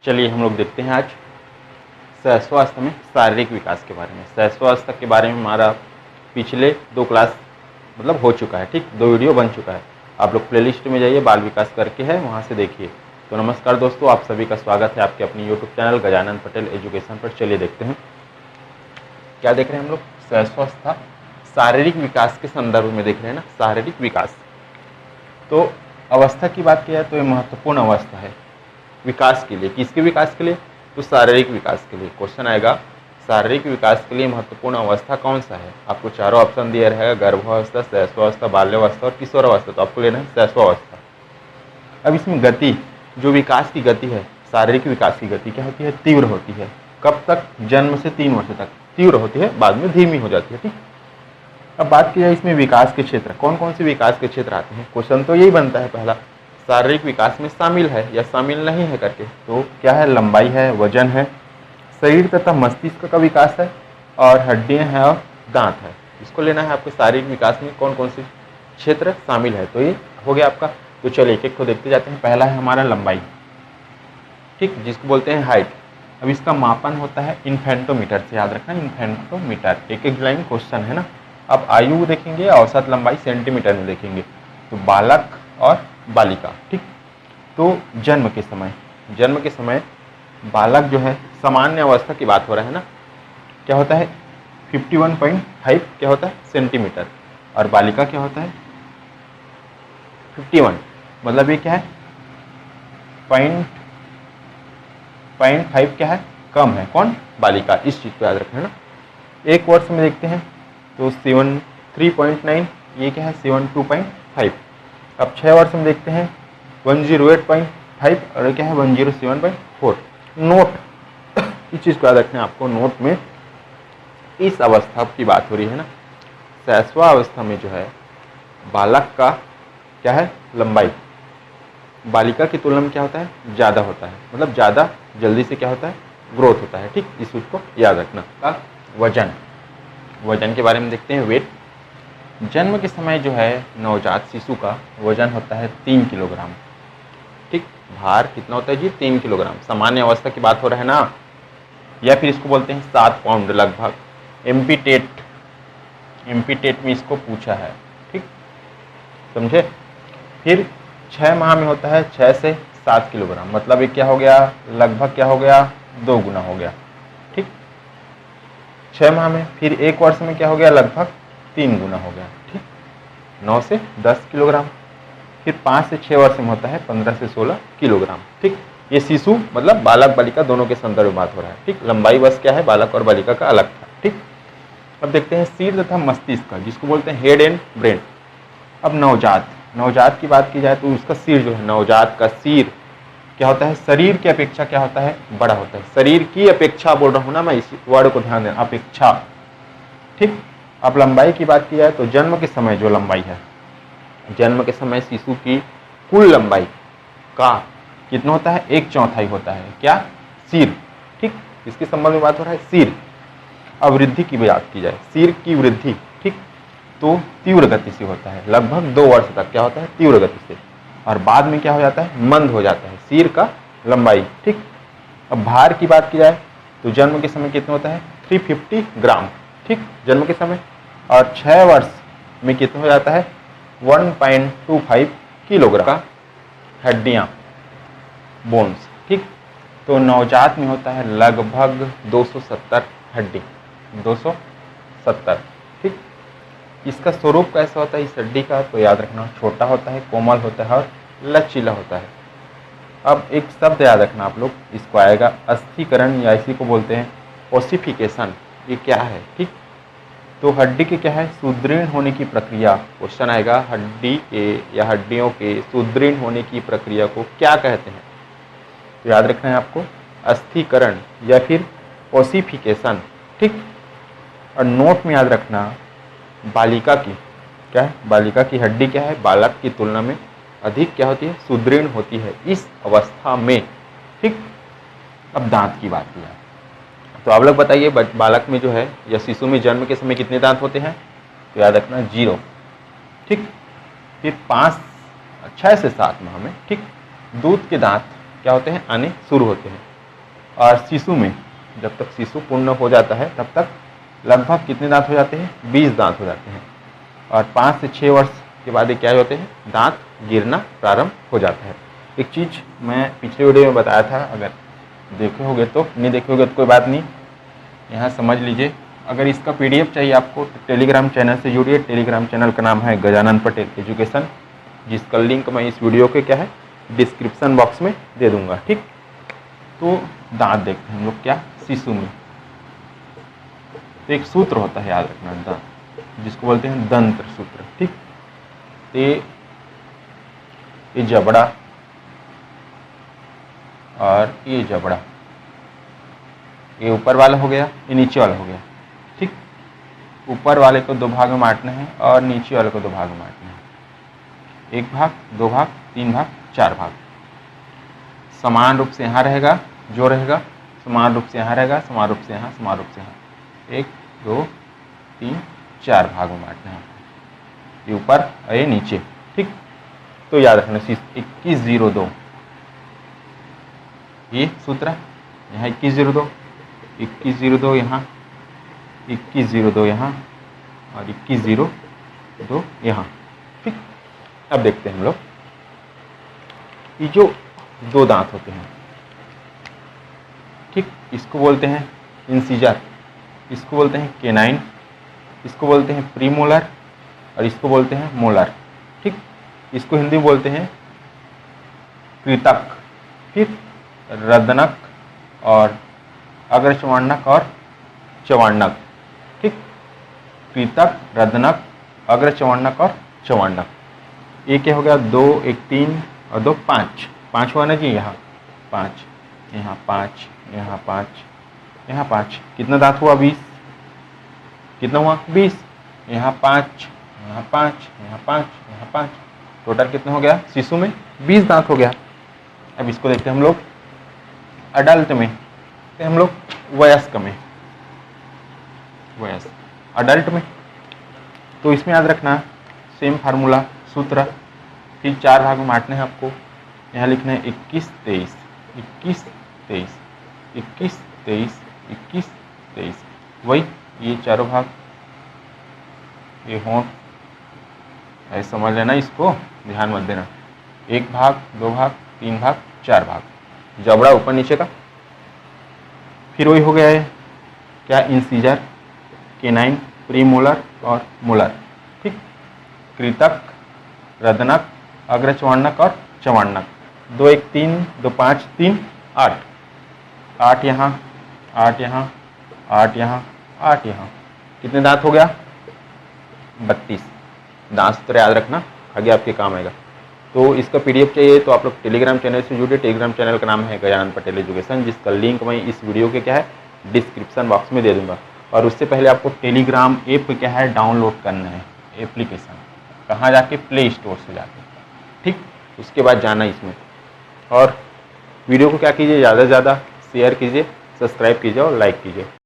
चलिए हम लोग देखते हैं आज सहस्वावस्था में शारीरिक विकास के बारे में। सहस्वावस्था के बारे में हमारा पिछले 2 क्लास हो चुका है, ठीक, 2 वीडियो बन चुका है। आप लोग प्लेलिस्ट में जाइए, बाल विकास करके है, वहाँ से देखिए। तो नमस्कार दोस्तों, आप सभी का स्वागत है आपके अपनी YouTube channel Gajanan Patel education पर। चलिए देखते हैं क्या देख रहे हैं हम लोग। सहस्वावस्था शारीरिक विकास के संदर्भ में देख रहे हैं ना, शारीरिक विकास। तो अवस्था की बात की जाए तो ये महत्वपूर्ण अवस्था है विकास के लिए। किसके विकास के लिए? तो शारीरिक विकास के लिए। क्वेश्चन आएगा शारीरिक विकास के लिए महत्वपूर्ण अवस्था कौन सा है। आपको चारों ऑप्शन दिया रहेगा, गर्भावस्था, सहस्वावस्था, बाल्यावस्था और किशोरावस्था। तो आपको लेना है सहस्वावस्था। अब इसमें गति, जो विकास की गति है, शारीरिक विकास की गति क्या होती है? तीव्र होती है। कब तक? जन्म से 3 वर्ष तक तीव्र होती है, बाद में धीमी हो जाती है, ठीक। अब बात की जाए इसमें विकास के क्षेत्र, कौन कौन से विकास के क्षेत्र आते हैं। क्वेश्चन तो यही बनता है पहला, शारीरिक विकास में शामिल है या शामिल नहीं है करके। तो क्या है? लंबाई है, वजन है, शरीर तथा मस्तिष्क का विकास है, और हड्डियां हैं और दांत है। इसको लेना है आपके शारीरिक विकास में कौन कौन से क्षेत्र शामिल है। तो ये हो गया आपका। तो चलिए एक एक को देखते जाते हैं। पहला है हमारा लंबाई, ठीक, जिसको बोलते हैं हाइट। अब इसका मापन होता है इन्फेंटोमीटर से, याद रखना, इन्फेंटोमीटर। एक एक लाइन क्वेश्चन है ना। अब आयु देखेंगे, औसत लंबाई सेंटीमीटर में देखेंगे। तो बालक और बालिका, ठीक। तो जन्म के समय बालक जो है, सामान्य अवस्था की बात हो रहा है ना, क्या होता है? 51.5 क्या होता है? सेंटीमीटर। और बालिका क्या होता है? 51। मतलब ये क्या है? 0.5 क्या है? कम है। कौन? बालिका। इस चीज़ को याद रखना है ना। 1 वर्ष में देखते हैं तो 73.9, ये क्या है? 72.5। अब 6 वर्ष में देखते हैं 108.5, और क्या है? 107.4। नोट, इस चीज़ को याद रखना है आपको। नोट में इस अवस्था की बात हो रही है ना, सहस्वा अवस्था में जो है बालक का क्या है? लंबाई बालिका की तुलना में क्या होता है? ज़्यादा होता है। मतलब ज़्यादा जल्दी से क्या होता है? ग्रोथ होता है, ठीक। इस चीज़ को याद रखना। का वजन के बारे में देखते हैं। वेट, जन्म के समय जो है नवजात शिशु का वजन होता है 3 किलोग्राम, ठीक। भार कितना होता है जी? 3 किलोग्राम। सामान्य अवस्था की बात हो रहा है ना, या फिर इसको बोलते हैं 7 पाउंड लगभग। एमपीटेट में इसको पूछा है, ठीक, समझे। फिर 6 माह में होता है 6 से 7 किलोग्राम। मतलब ये क्या हो गया? लगभग क्या हो गया? 2 गुना हो गया, ठीक, 6 माह में। फिर 1 वर्ष में क्या हो गया? लगभग 3 गुना हो गया, ठीक, 9 से 10 किलोग्राम। फिर 5 से 6 वर्ष में होता है 15 से 16 किलोग्राम, ठीक। ये शिशु मतलब बालक बालिका दोनों के संदर्भ में बात हो रहा है, ठीक। लंबाई बस क्या है? बालक और बालिका का अलग था, ठीक। अब देखते हैं सिर तथा मस्तिष्क का, जिसको बोलते हैं हेड एंड ब्रेन। अब नवजात की बात की जाए तो उसका सिर जो है, नवजात का सिर क्या होता है? शरीर की अपेक्षा क्या होता है? बड़ा होता है। शरीर की अपेक्षा बोल रहा हूँ ना मैं, इस वर्ड को ध्यान देना, अपेक्षा, ठीक। अब लंबाई की बात की जाए तो जन्म के समय जो लंबाई है, जन्म के समय शिशु की कुल लंबाई का कितना होता है? 1/4 होता है। क्या? सिर, ठीक। इसके संबंध में बात हो रहा है, सिर। अब वृद्धि की बात की जाए, सिर की वृद्धि, ठीक, तो तीव्र गति से होता है। लगभग 2 वर्ष तक क्या होता है? तीव्र गति से। और बाद में क्या हो जाता है? मंद हो जाता है सिर का लंबाई, ठीक। अब भार की बात की जाए तो जन्म के समय कितना होता है? 350 ग्राम, ठीक, जन्म के समय। और 6 वर्ष में कितना हो जाता है? 1.25 किलोग्राम का हड्डियाँ, बोन्स, ठीक। तो नवजात में होता है लगभग 270 हड्डी, 270, ठीक। इसका स्वरूप कैसा होता है इस हड्डी का? तो याद रखना, छोटा होता है, कोमल होता है और लचीला होता है। अब एक शब्द याद रखना आप लोग, इसको आएगा अस्थिकरण, या इसी को बोलते हैं ओसिफिकेशन। ये क्या है, ठीक। तो हड्डी के क्या है? सुदृढ़ होने की प्रक्रिया। क्वेश्चन आएगा हड्डी के या हड्डियों के सुदृढ़ होने की प्रक्रिया को क्या कहते हैं? तो याद रखना है आपको, अस्थिकरण या फिर ओसिफिकेशन, ठीक। और नोट में याद रखना, बालिका की क्या है? बालिका की हड्डी क्या है? बालक की तुलना में अधिक क्या होती है? सुदृढ़ होती है इस अवस्था में, ठीक। अब दांत की बात की जाए तो आप लोग बताइए, बालक में जो है या शिशु में जन्म के समय कितने दांत होते हैं? तो याद रखना 0, ठीक। फिर 6 से 7 माह में, ठीक, दूध के दांत क्या होते हैं? आने शुरू होते हैं। और शिशु में जब तक शिशु पूर्ण हो जाता है तब तक लगभग कितने दांत हो जाते हैं? 20 दांत हो जाते हैं। और 5 से 6 वर्ष के बाद ये क्या होते हैं? दांत गिरना प्रारंभ हो जाता है। एक चीज़ मैं पिछले वीडियो में बताया था, अगर देखे होगे तो, नहीं देखे होगे तो कोई बात नहीं, यहाँ समझ लीजिए। अगर इसका PDF चाहिए आपको तो टेलीग्राम चैनल से जुड़िए। टेलीग्राम चैनल का नाम है गजानन पटेल एजुकेशन, जिसका लिंक मैं इस वीडियो के क्या है डिस्क्रिप्शन बॉक्स में दे दूंगा। ठीक, तो दांत देखते हैं हम लोग क्या शिशु में। तो एक सूत्र होता है, याद रखना, दांत, जिसको बोलते हैं दंत्र सूत्र। ठीक, तो ये जबड़ा और ये जबड़ा, ये ऊपर वाला हो गया, ये नीचे वाला हो गया। ठीक, ऊपर वाले को 2 भाग में बांटना है और नीचे वाले को 2 भाग में बांटना है। 1 भाग, 2 भाग, 3 भाग, 4 भाग। समान रूप से यहाँ रहेगा, जो रहेगा समान रूप से यहाँ रहेगा, समान रूप से यहाँ, समान रूप से यहाँ। 1 2 3 4 भाग में बांटना है, ये ऊपर और ये नीचे। ठीक, तो याद रखना 2102 ये सूत्र, यहाँ 2102, 2102 यहाँ, 2102 यहाँ और 2102 यहाँ। ठीक, अब देखते हैं हम लोग, ये जो 2 दांत होते हैं, ठीक, इसको बोलते हैं इंसिजर, इसको बोलते हैं केनाइन, इसको बोलते हैं प्रीमोलर और इसको बोलते हैं मोलर। ठीक, इसको हिंदी में बोलते हैं कृतक, फिर रदनक और अग्रचवर्णक और चवर्णक। ठीक, कृतक, रदनक, अग्रचवर्णक और चवर्णक। ये क्या हो गया? 2 1 3 और 2 5, 5 हुआ ना जी, यहाँ 5, यहाँ 5, यहाँ 5, यहाँ 5, कितना दांत हुआ? 20। कितना हुआ? 20। यहाँ 5, यहाँ 5, यहाँ 5, यहाँ 5, टोटल कितना हो गया? शिशु में 20 दांत हो गया। अब इसको देखते हैं हम लोग अडल्ट में, तो हम लोग वयस्क में, वयस्क अडल्ट में। तो इसमें याद रखना सेम फार्मूला, सूत्र, फिर 4 भाग में बांटने हैं आपको। यहाँ लिखना है 21 23, 21 23, 21 23, 21 23, वही ये चारों भाग। ये होंठ ऐसे समझ लेना, इसको ध्यान मत देना। 1 भाग, 2 भाग, 3 भाग, 4 भाग, जबड़ा ऊपर नीचे का। फिर वही हो गया है क्या? इंसिजर, केनाइन, प्रीमोलर और मोलर। ठीक, कृतक, रदनक, अग्रचवर्णक और चवर्णक। 2 1 3, 2 5 3 8, 8 यहाँ, 8 यहाँ, 8 यहाँ, 8 यहाँ, कितने दांत हो गया? 32 दांत। सूत्र याद रखना, आगे आपके काम आएगा। तो इसका PDF चाहिए तो आप लोग टेलीग्राम चैनल से जुड़िए। टेलीग्राम चैनल का नाम है गजानन पटेल एजुकेशन, जिसका लिंक मैं इस वीडियो के क्या है डिस्क्रिप्शन बॉक्स में दे दूंगा। और उससे पहले आपको टेलीग्राम ऐप क्या है डाउनलोड करना है, एप्लीकेशन, कहाँ जाके? प्ले स्टोर से जाके। ठीक, उसके बाद जाना इसमें, और वीडियो को क्या कीजिए, ज़्यादा से ज़्यादा शेयर कीजिए, सब्सक्राइब कीजिए और लाइक कीजिए।